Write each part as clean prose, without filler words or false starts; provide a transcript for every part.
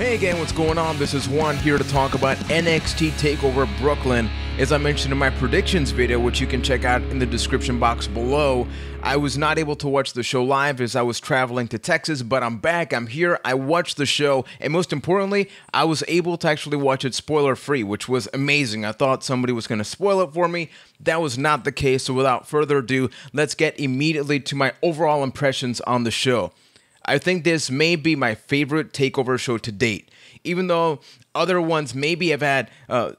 Hey again, what's going on? This is Juan here to talk about NXT Takeover Brooklyn. As I mentioned in my predictions video, which you can check out in the description box below, I was not able to watch the show live as I was traveling to Texas, but I'm back, I'm here, I watched the show, and most importantly, I was able to actually watch it spoiler-free, which was amazing. I thought somebody was going to spoil it for me. That was not the case, so without further ado, let's get immediately to my overall impressions on the show. I think this may be my favorite TakeOver show to date, even though other ones maybe have had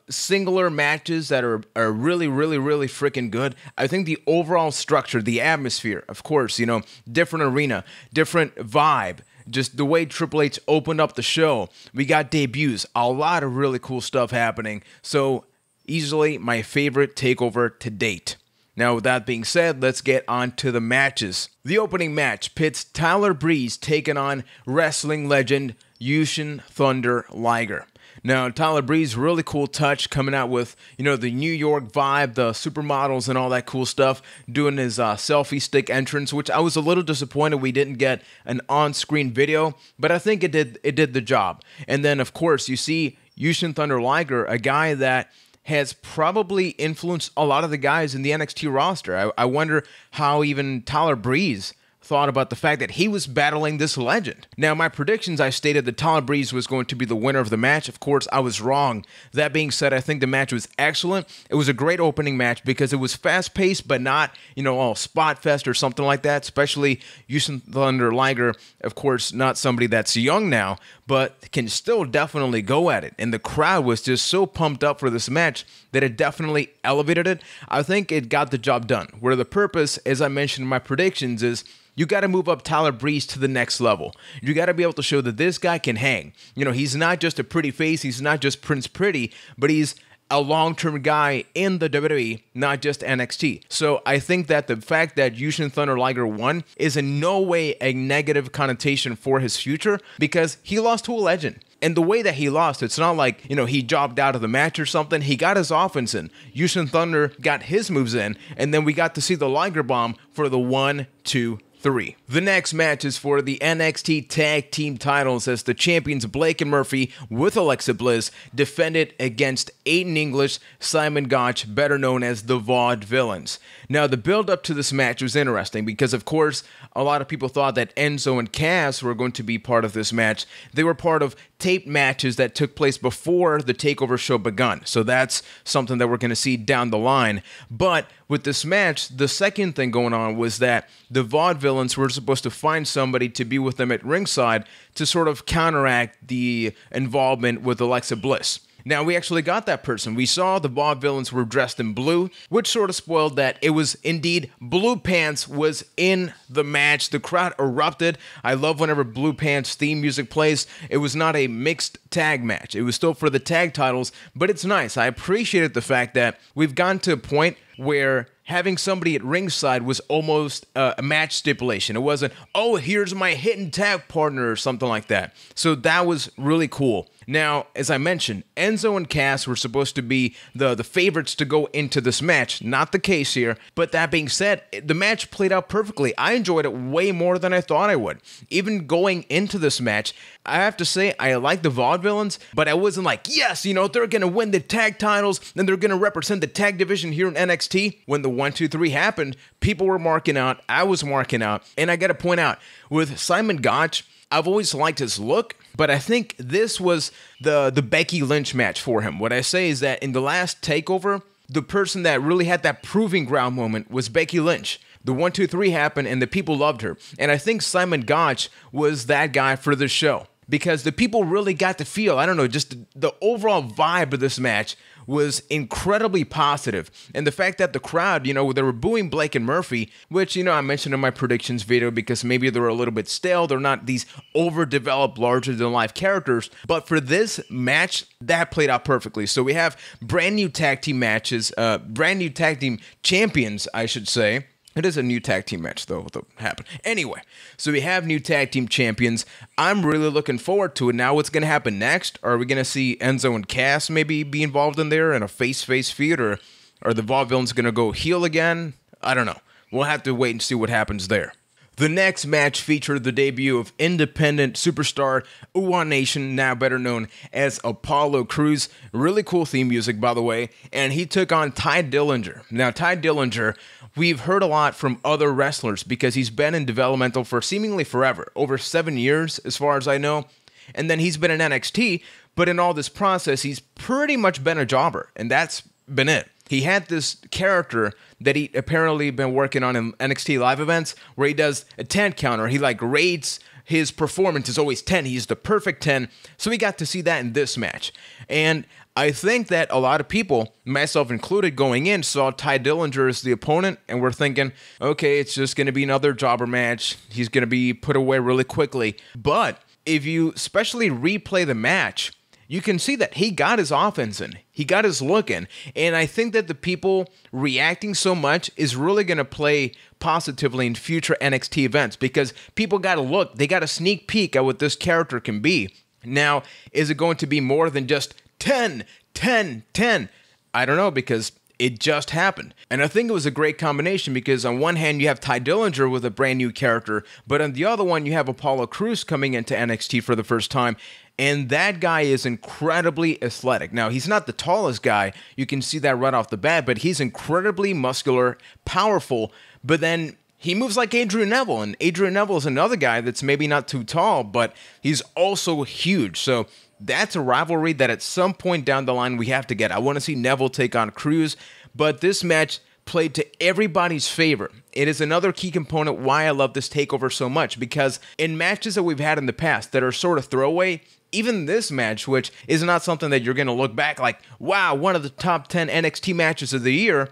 singular matches that are really freaking good. I think the overall structure, the atmosphere, of course, you know, different arena, different vibe, just the way Triple H opened up the show. We got debuts, a lot of really cool stuff happening. So easily my favorite TakeOver to date. Now, with that being said, let's get on to the matches. The opening match pits Tyler Breeze taking on wrestling legend Owsson Thunder Liger. Now, Tyler Breeze, really cool touch, coming out with, you know, the New York vibe, the supermodels and all that cool stuff, doing his selfie stick entrance, which I was a little disappointed we didn't get an on-screen video, but I think it did the job. And then, of course, you see Owsson Thunder Liger, a guy that has probably influenced a lot of the guys in the NXT roster. I wonder how even Tyler Breeze thought about the fact that he was battling this legend. Now, my predictions, I stated that Tyler Breeze was going to be the winner of the match. Of course, I was wrong. That being said, I think the match was excellent. It was a great opening match because it was fast-paced, but not, you know, all spot fest or something like that, especially Owsson Thunder Liger, of course, not somebody that's young now, but can still definitely go at it. And the crowd was just so pumped up for this match that it definitely elevated it. I think it got the job done, where the purpose, as I mentioned in my predictions, is you got to move up Tyler Breeze to the next level. You got to be able to show that this guy can hang. You know, he's not just a pretty face, he's not just Prince Pretty, but he's a long-term guy in the WWE, not just NXT. So I think that the fact that Owsson Thunder Liger won is in no way a negative connotation for his future, because he lost to a legend. And the way that he lost, it's not like, you know, he jobbed out of the match or something. He got his offense in. Owsson Thunder got his moves in, and then we got to see the Liger Bomb for the 1, 2, 3. The next match is for the NXT Tag Team titles as the champions Blake and Murphy with Alexa Bliss defended against Aiden English, Simon Gotch, better known as the Vaudevillains. Now, the build up to this match was interesting because, of course, a lot of people thought that Enzo and Cass were going to be part of this match. They were part of taped matches that took place before the TakeOver show begun. So that's something that we're going to see down the line. But with this match, the second thing going on was that the Vaudevillains were supposed to find somebody to be with them at ringside to sort of counteract the involvement with Alexa Bliss. Now, we actually got that person. We saw the Vaudevillains were dressed in blue, which sort of spoiled that it was indeed Blue Pants was in the match. The crowd erupted. I love whenever Blue Pants theme music plays. It was not a mixed tag match. It was still for the tag titles, but it's nice. I appreciated the fact that we've gotten to a point where having somebody at ringside was almost a match stipulation. It wasn't, oh, here's my hidden tag partner or something like that. So that was really cool. Now, as I mentioned, Enzo and Cass were supposed to be the favorites to go into this match. Not the case here, but that being said, the match played out perfectly. I enjoyed it way more than I thought I would. Even going into this match, I have to say I like the Vaudevillains, but I wasn't like, yes, you know, they're going to win the tag titles, and they're going to represent the tag division here in NXT. When the 1, 2, 3 happened, people were marking out, I was marking out, and I got to point out, with Simon Gotch, I've always liked his look, but I think this was the Becky Lynch match for him. What I say is that in the last TakeOver, the person that really had that proving ground moment was Becky Lynch. The 1, 2, 3 happened, and the people loved her. And I think Simon Gotch was that guy for the show, because the people really got to feel, I don't know, just the overall vibe of this match was incredibly positive. And the fact that the crowd, you know, they were booing Blake and Murphy, which, you know, I mentioned in my predictions video because maybe they were a little bit stale. They're not these overdeveloped, larger-than-life characters. But for this match, that played out perfectly. So we have brand new tag team matches, brand new tag team champions, I should say. It is a new tag team match, though, that happened. Anyway, so we have new tag team champions. I'm really looking forward to it. Now, what's going to happen next? Are we going to see Enzo and Cass maybe be involved in there in a face-face feud? Or are the Vaudevillains going to go heel again? I don't know. We'll have to wait and see what happens there. The next match featured the debut of independent superstar Uwan Nation, now better known as Apollo Crews. Really cool theme music, by the way. And he took on Ty Dillinger. Now, Ty Dillinger, we've heard a lot from other wrestlers because he's been in developmental for seemingly forever, over 7 years as far as I know. And then he's been in NXT, but in all this process, he's pretty much been a jobber, and that's been it. He had this character that he apparently been working on in NXT live events where he does a 10 counter. He rates his performance is always 10. He's the perfect 10. So we got to see that in this match. And I think that a lot of people, myself included, going in, saw Ty Dillinger as the opponent, and we're thinking, okay, it's just going to be another jobber match. He's going to be put away really quickly. But if you especially replay the match, you can see that he got his offense in. He got his look in. And I think that the people reacting so much is really going to play positively in future NXT events because people got to look. They got a sneak peek at what this character can be. Now, is it going to be more than just 10, 10, 10? I don't know because it just happened. And I think it was a great combination because on one hand, you have Ty Dillinger with a brand new character, but on the other one, you have Apollo Crews coming into NXT for the first time. And that guy is incredibly athletic. Now, he's not the tallest guy. You can see that right off the bat, but he's incredibly muscular, powerful. But then he moves like Adrian Neville. And Adrian Neville is another guy that's maybe not too tall, but he's also huge. So that's a rivalry that at some point down the line we have to get. I want to see Neville take on Crews, but this match played to everybody's favor. It is another key component why I love this takeover so much, because in matches that we've had in the past that are sort of throwaway, even this match, which is not something that you're going to look back like, wow, one of the top 10 NXT matches of the year,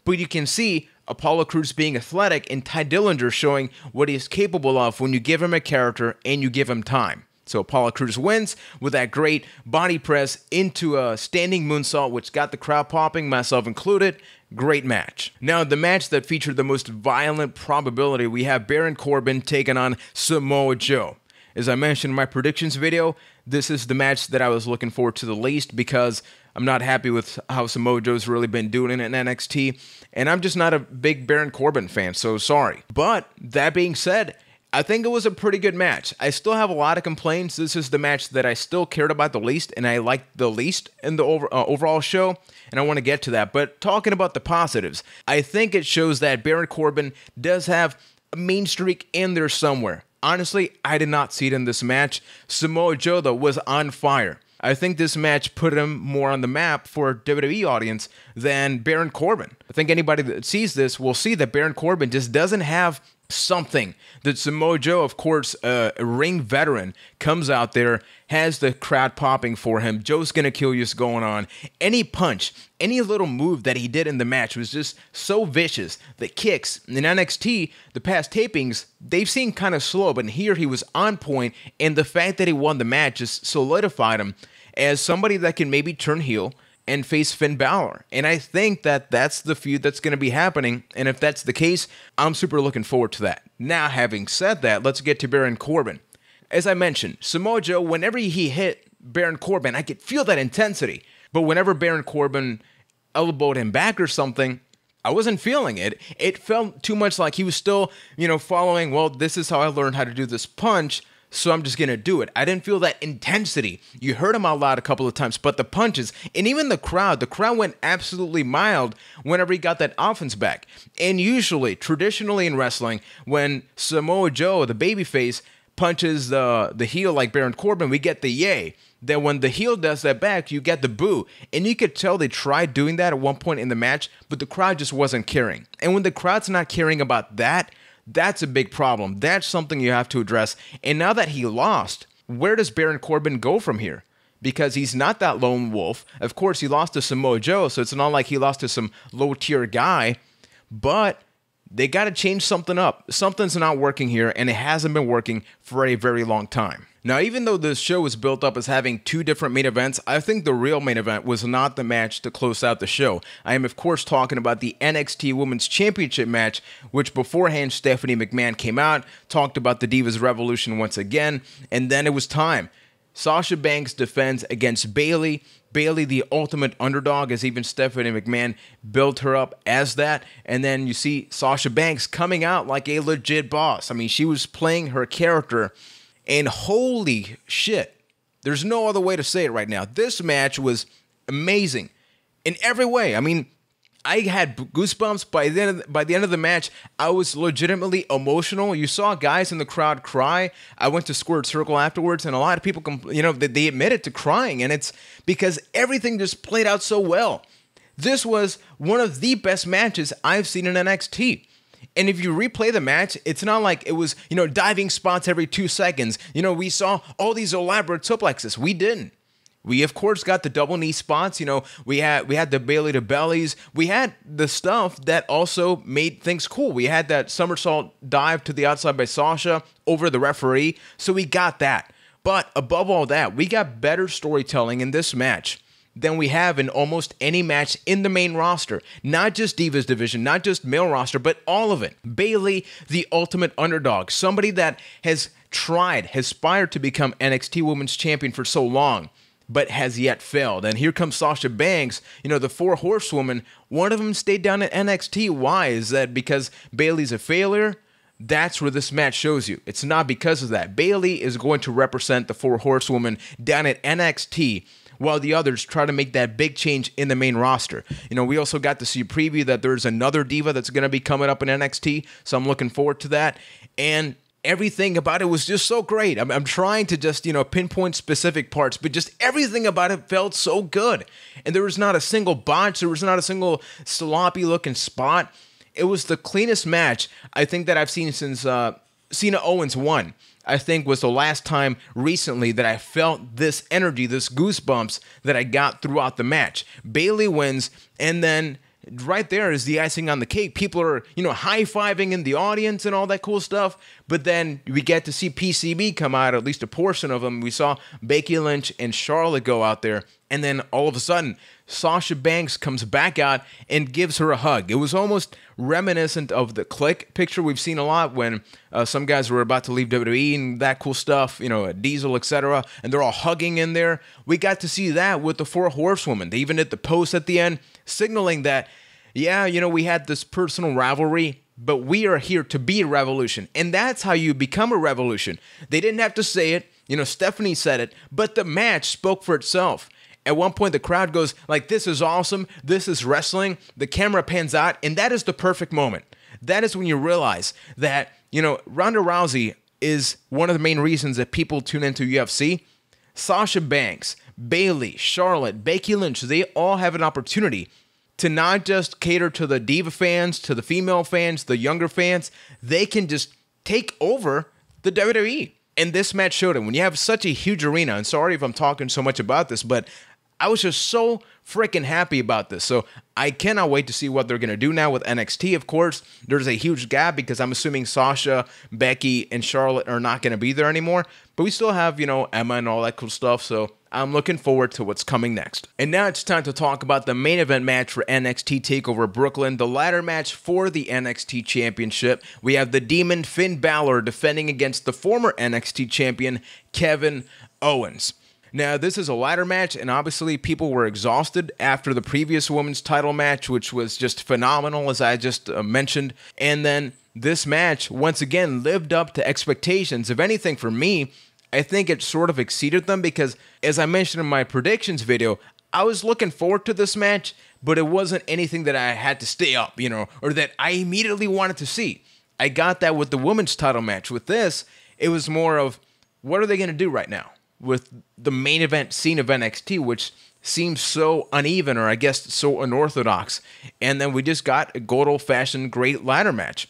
but you can see Apollo Crews being athletic and Ty Dillinger showing what he is capable of when you give him a character and you give him time. So Apollo Crews wins with that great body press into a standing moonsault, which got the crowd popping, myself included. Great match. Now, the match that featured the most violent probability, we have Baron Corbin taking on Samoa Joe. As I mentioned in my predictions video, this is the match that I was looking forward to the least because I'm not happy with how Samoa Joe's really been doing in NXT, and I'm just not a big Baron Corbin fan, so sorry. But that being said, I think it was a pretty good match. I still have a lot of complaints. This is the match that I still cared about the least, and I liked the least in the overall show, and I want to get to that. But talking about the positives, I think it shows that Baron Corbin does have a mean streak in there somewhere. Honestly, I did not see it in this match. Samoa Joe, though, was on fire. I think this match put him more on the map for a WWE audience than Baron Corbin. I think anybody that sees this will see that Baron Corbin just doesn't have something that Samoa Joe, of course, a ring veteran, comes out there, has the crowd popping for him. Joe's gonna kill you's going on. Any punch, any little move that he did in the match was just so vicious. The kicks in NXT, the past tapings, they've seemed kind of slow, but here he was on point, and the fact that he won the match just solidified him as somebody that can maybe turn heel and face Finn Balor. And I think that that's the feud that's going to be happening. And if that's the case, I'm super looking forward to that. Now, having said that, let's get to Baron Corbin. As I mentioned, Samoa Joe, whenever he hit Baron Corbin, I could feel that intensity. But whenever Baron Corbin elbowed him back or something, I wasn't feeling it. It felt too much like he was still, following, well, this is how I learned how to do this punch, so I'm just going to do it. I didn't feel that intensity. You heard him out loud a couple of times, but the punches, and even the crowd went absolutely mild whenever he got that offense back. And usually, traditionally in wrestling, when Samoa Joe, the babyface, punches the heel like Baron Corbin, we get the yay. Then when the heel does that back, you get the boo. And you could tell they tried doing that at one point in the match, but the crowd just wasn't caring. And when the crowd's not caring about that, that's a big problem. That's something you have to address. And now that he lost, where does Baron Corbin go from here? Because he's not that lone wolf. Of course, he lost to Samoa Joe, so it's not like he lost to some low-tier guy. But they got to change something up. Something's not working here, and it hasn't been working for a very long time. Now, even though this show was built up as having two different main events, I think the real main event was not the match to close out the show. I am, of course, talking about the NXT Women's Championship match, which beforehand Stephanie McMahon came out, talked about the Divas Revolution once again, and then it was time. Sasha Banks defends against Bayley. Bayley, the ultimate underdog, as even Stephanie McMahon built her up as that. And then you see Sasha Banks coming out like a legit boss. I mean, she was playing her character, and holy shit, there's no other way to say it right now. This match was amazing in every way. I mean, I had goosebumps by the end of the match. I was legitimately emotional. You saw guys in the crowd cry. I went to Squared Circle afterwards, and a lot of people, they admitted to crying, and it's because everything just played out so well. This was one of the best matches I've seen in NXT. And if you replay the match, it's not like it was, diving spots every 2 seconds. We saw all these elaborate suplexes. We didn't. We, of course, got the double knee spots. We had the Bayley to bellies. We had the stuff that also made things cool. We had that somersault dive to the outside by Sasha over the referee. So we got that. But above all that, we got better storytelling in this match than we have in almost any match in the main roster. Not just Divas Division, not just male roster, but all of it. Bayley, the ultimate underdog. Somebody that has aspired to become NXT Women's Champion for so long, but has yet failed. And here comes Sasha Banks, the 4 horsewomen. One of them stayed down at NXT. Why? Is that because Bayley's a failure? That's where this match shows you. It's not because of that. Bayley is going to represent the 4 horsewomen down at NXT, while the others try to make that big change in the main roster. We also got to see a preview that there's another diva that's going to be coming up in NXT, so I'm looking forward to that. And everything about it was just so great. I'm trying to just, pinpoint specific parts, but just everything about it felt so good. And there was not a single botch. There was not a single sloppy looking spot. It was the cleanest match I think that I've seen since Cena Owens won. I think was the last time recently that I felt this energy, this goosebumps that I got throughout the match. Bayley wins, and then right there is the icing on the cake. People are, high-fiving in the audience and all that cool stuff. But then we get to see PCB come out, at least a portion of them. We saw Becky Lynch and Charlotte go out there. And then all of a sudden, Sasha Banks comes back out and gives her a hug. It was almost reminiscent of the Click picture we've seen a lot when some guys were about to leave WWE and that cool stuff, Diesel, etc. And they're all hugging in there. We got to see that with the 4 horsewomen. They even did the post at the end, signaling that, we had this personal rivalry, but we are here to be a revolution. And that's how you become a revolution. They didn't have to say it. Stephanie said it, but the match spoke for itself. At one point, the crowd goes like, this is awesome. This is wrestling. The camera pans out, and that is the perfect moment. That is when you realize that, Ronda Rousey is one of the main reasons that people tune into UFC. Sasha Banks, Bayley, Charlotte, Becky Lynch, they all have an opportunity to not just cater to the diva fans, to the female fans, the younger fans. They can just take over the WWE. And this match showed it. When you have such a huge arena, and sorry if I'm talking so much about this, but I was just so freaking happy about this. So I cannot wait to see what they're going to do now with NXT. Of course, there's a huge gap because I'm assuming Sasha, Becky, and Charlotte are not going to be there anymore. But we still have, Emma and all that cool stuff. So I'm looking forward to what's coming next. And now it's time to talk about the main event match for NXT Takeover Brooklyn, the ladder match for the NXT Championship. We have the Demon Finn Balor defending against the former NXT Champion Kevin Owens. Now, this is a ladder match, and obviously people were exhausted after the previous women's title match, which was just phenomenal, as I just mentioned. And then this match, once again, lived up to expectations. If anything, for me, I think it sort of exceeded them because, as I mentioned in my predictions video, I was looking forward to this match, but it wasn't anything that I had to stay up, or that I immediately wanted to see. I got that with the women's title match. With this, it was more of, what are they going to do right now with the main event scene of NXT, which seems so uneven, or I guess so unorthodox. And then we just got a good old-fashioned great ladder match.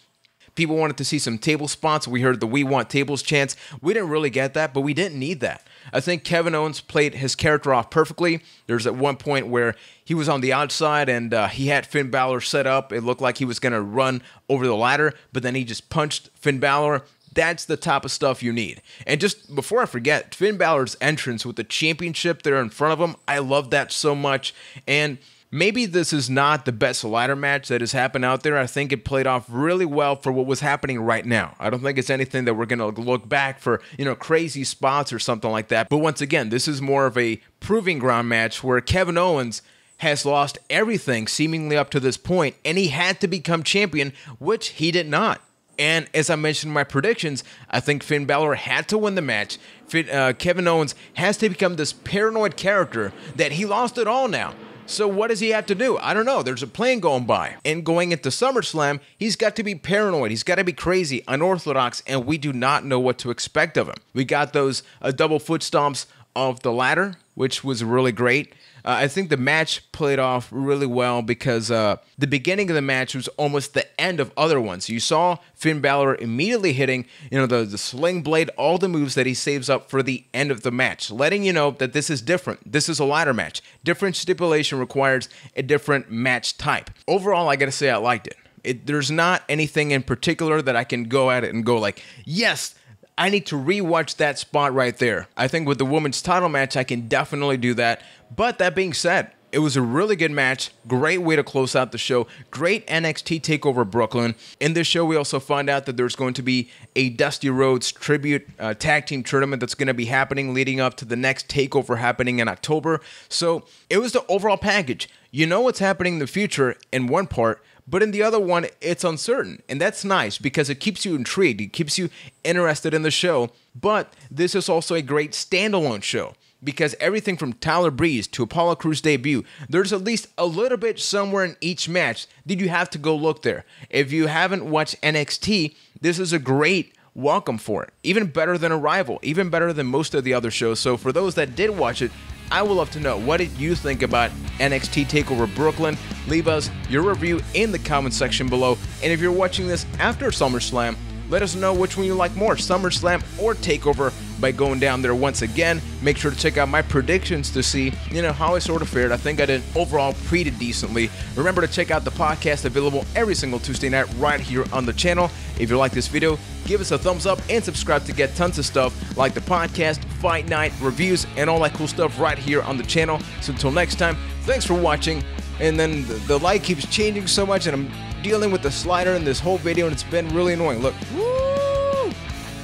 People wanted to see some table spots. We heard the "We Want Tables" chants. We didn't really get that, but we didn't need that. I think Kevin Owens played his character off perfectly. There's at one point where he was on the outside and he had Finn Balor set up. It looked like he was going to run over the ladder, but then he just punched Finn Balor. That's the type of stuff you need. And just before I forget, Finn Balor's entrance with the championship there in front of him, I love that so much. And Maybe this is not the best ladder match that has happened out there. I think it played off really well for what was happening right now. I don't think it's anything that we're going to look back for, crazy spots or something like that. But once again, this is more of a proving ground match where Kevin Owens has lost everything seemingly up to this point, and he had to become champion, which he did not. And as I mentioned in my predictions, I think Finn Balor had to win the match. Kevin Owens has to become this paranoid character that he lost it all now. So what does he have to do? I don't know. There's a plan going by. And going into SummerSlam, he's got to be paranoid. He's got to be crazy, unorthodox, and we do not know what to expect of him. We got those double foot stomps of the ladder, which was really great. I think the match played off really well because the beginning of the match was almost the end of other ones. You saw Finn Balor immediately hitting, the sling blade, all the moves that he saves up for the end of the match, letting you know that this is different. This is a ladder match. Different stipulation requires a different match type. Overall, I gotta say I liked it. There's not anything in particular that I can go at it and go like, yes, I need to rewatch that spot right there. I think with the women's title match, I can definitely do that. But that being said, it was a really good match. Great way to close out the show. Great NXT Takeover Brooklyn. In this show, we also find out that there's going to be a Dusty Rhodes tribute tag team tournament that's going to be happening leading up to the next Takeover happening in October. So it was the overall package. You know what's happening in the future in one part, but in the other one, it's uncertain. And that's nice because it keeps you intrigued. It keeps you interested in the show. But this is also a great standalone show because everything from Tyler Breeze to Apollo Crews' debut, there's at least a little bit somewhere in each match that you have to go look there. If you haven't watched NXT, this is a great welcome for it. Even better than Arrival, even better than most of the other shows. So for those that did watch it, I would love to know, what did you think about NXT TakeOver Brooklyn? Leave us your review in the comment section below. And if you're watching this after SummerSlam, let us know which one you like more, SummerSlam or TakeOver, by going down there once again. Make sure to check out my predictions to see, how I sort of fared. I think I did overall pretty decently. Remember to check out the podcast available every single Tuesday night right here on the channel. If you like this video, give us a thumbs up and subscribe to get tons of stuff like the podcast, Fight Night, reviews, and all that cool stuff right here on the channel. So until next time, thanks for watching. And then the light keeps changing so much, and I'm dealing with the slider in this whole video, and it's been really annoying. Look. Woo!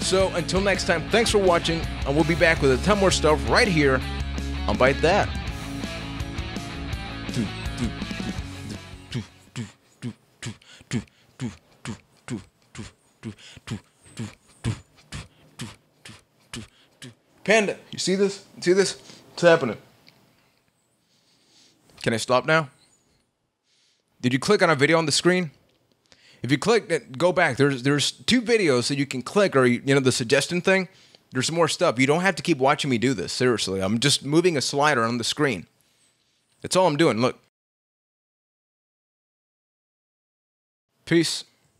So until next time, thanks for watching, and we'll be back with a ton more stuff right here on Byte That. Panda, you see this? See this? What's happening? Can I stop now? Did you click on a video on the screen? If you click, go back. There's 2 videos that you can click, or the suggestion thing. There's more stuff. You don't have to keep watching me do this. Seriously, I'm just moving a slider on the screen. That's all I'm doing. Look. Peace.